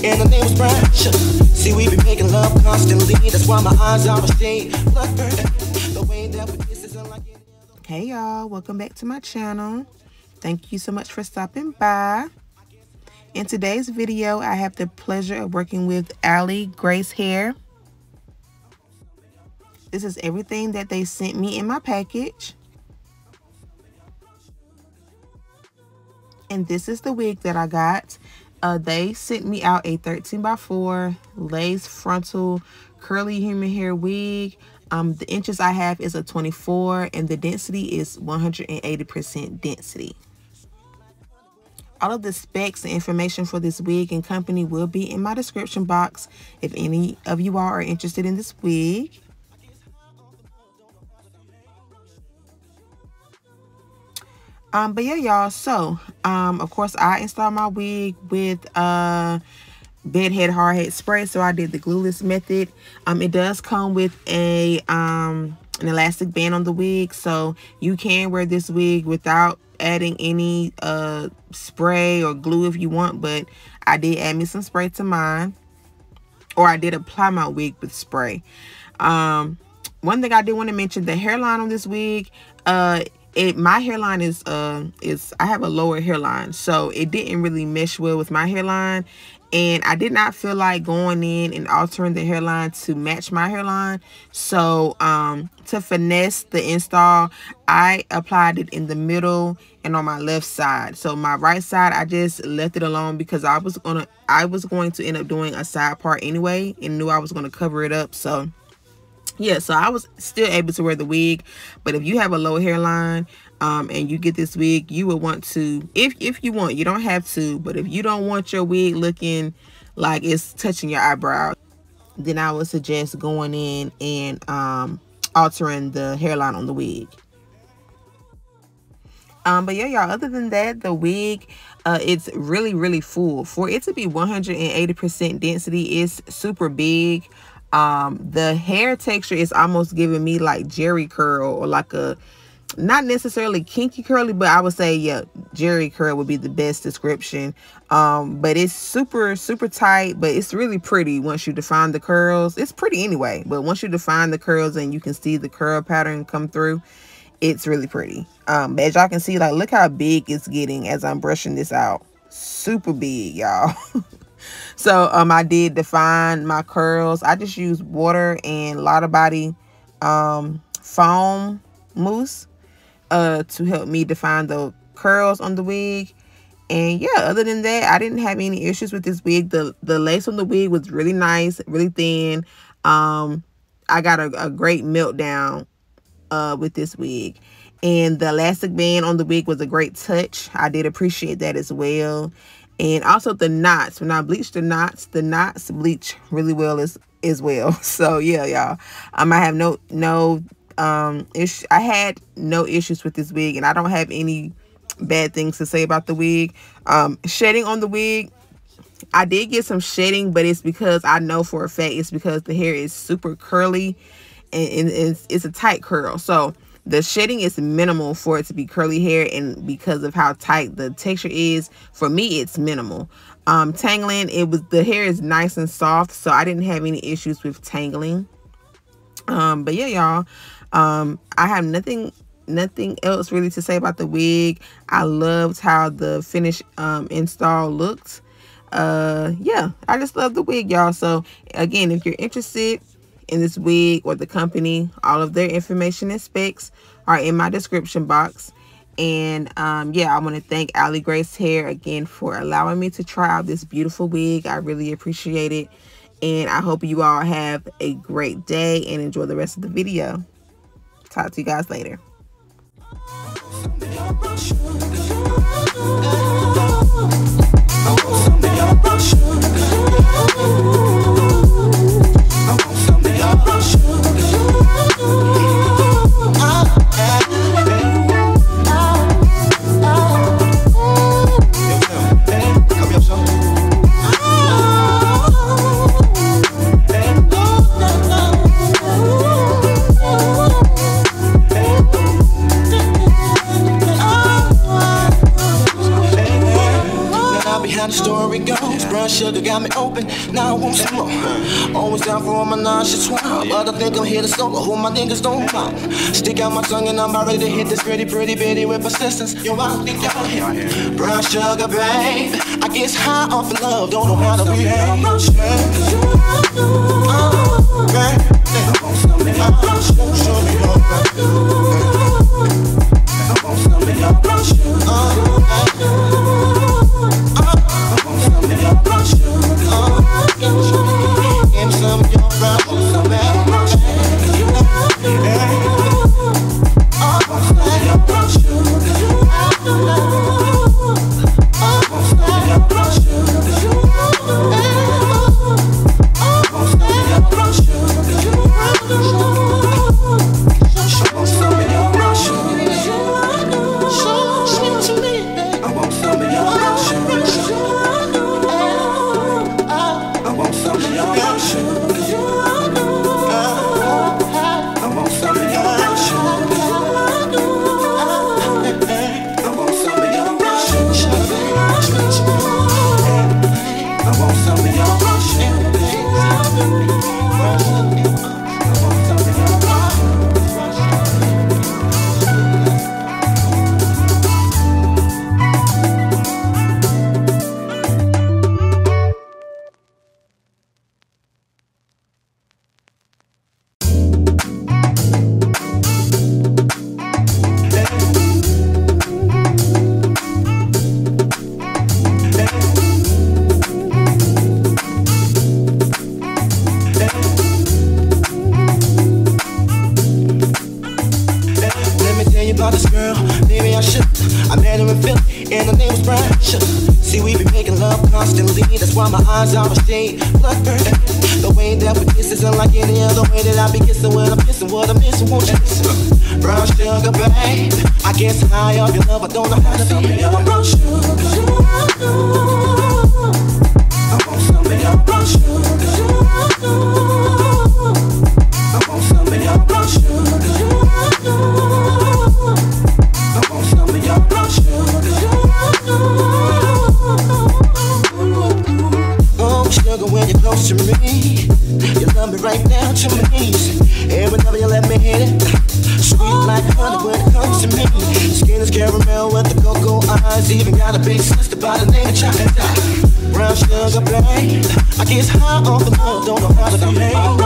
and the name was pressure. See, we be making love constantly. That's why my eyes are a shade. Blood burn. The way that we kiss is unlike any other. Hey y'all, welcome back to my channel. Thank you so much for stopping by. In today's video, I have the pleasure of working with Allie Grace Hair. This is everything that they sent me in my package. And this is the wig that I got. They sent me out a 13x4 lace frontal curly human hair wig. The inches I have is a 24 and the density is 180% density. All of the specs and information for this wig and company will be in my description box if any of you all are interested in this wig. But yeah, y'all, so of course I installed my wig with bedhead hardhead spray, so I did the glueless method. It does come with a an elastic band on the wig, so you can wear this wig without adding any spray or glue if you want, but I did add me some spray to mine, or I did apply my wig with spray. One thing I did want to mention, the hairline on this wig, my hairline is I have a lower hairline, so it didn't really mesh well with my hairline, and I did not feel like going in and altering the hairline to match my hairline. So to finesse the install, I applied it in the middle and on my left side. So my right side, I just left it alone because I was going to end up doing a side part anyway and knew I was going to cover it up. So yeah, so I was still able to wear the wig. But if you have a low hairline and you get this wig, you would want to, if you want, you don't have to, but if you don't want your wig looking like it's touching your eyebrow, then I would suggest going in and altering the hairline on the wig. But yeah, y'all, other than that, the wig, it's really full. For it to be 180% density, it's super big. The hair texture is almost giving me like jerry curl, or like a, not necessarily kinky curly, but I would say, yeah, jerry curl would be the best description. But it's super tight, but it's really pretty once you define the curls. It's pretty anyway, but once you define the curls and you can see the curl pattern come through, it's really pretty. But as y'all can see, like, look how big it's getting as I'm brushing this out. Super big, y'all. So I did define my curls. I just used water and Lotta Body foam mousse to help me define the curls on the wig. And yeah, other than that, I didn't have any issues with this wig. The lace on the wig was really nice, really thin. I got a great meltdown with this wig. And the elastic band on the wig was a great touch. I did appreciate that as well. And also the knots, when I bleached the knots bleach really well as well. So yeah, y'all, I have I had no issues with this wig, and I don't have any bad things to say about the wig. Shedding on the wig, I did get some shedding, but it's because I know for a fact it's because the hair is super curly and it's a tight curl. So the shedding is minimal for it to be curly hair, and because of how tight the texture is, for me it's minimal. Tangling, the hair is nice and soft, so I didn't have any issues with tangling. But yeah, y'all, I have nothing else really to say about the wig. I loved how the finished install looked. Yeah, I just love the wig, y'all. So again, if you're interested in this wig or the company, all of their information and specs are in my description box. And yeah, I want to thank Allie Grace Hair again for allowing me to try out this beautiful wig. I really appreciate it, and I hope you all have a great day and enjoy the rest of the video. Talk to you guys later. Brown sugar got me open, now I want some more. Always down for all my nonchalant, but I think I'm here to solo. Who my niggas don't mind. Stick out my tongue and I'm about ready to hit this pretty bitty with persistence. Yo, I don't think y'all hear. Brown sugar, babe. I guess high off of love, don't know how to behave. Brown sugar, babe. I want some of your brown sugar. Show me your brown sugar. I want some of your brown sugar. I want some of your brown sugar. Give me some of your brown sugar. See, we be making love constantly. That's why my eyes are a shade bloodthirsty. The way that we kiss isn't like any other way that I be kissing when I'm kissing what I'm missing. Won't you listen? Brown sugar, babe. I guess high off your love, I don't know how to be your brown sugar. I want some of your brown sugar. I want some of your brown sugar. I want some of your brown sugar. Sugar, when you're close to me, you love me right down to my knees. And whenever you let me hit it, sweet like honey when it comes to me. Skin is caramel with the cocoa eyes. Even got a big sister by the name of Chocolate. Brown sugar, babe. I guess high off the love, don't know how to behave.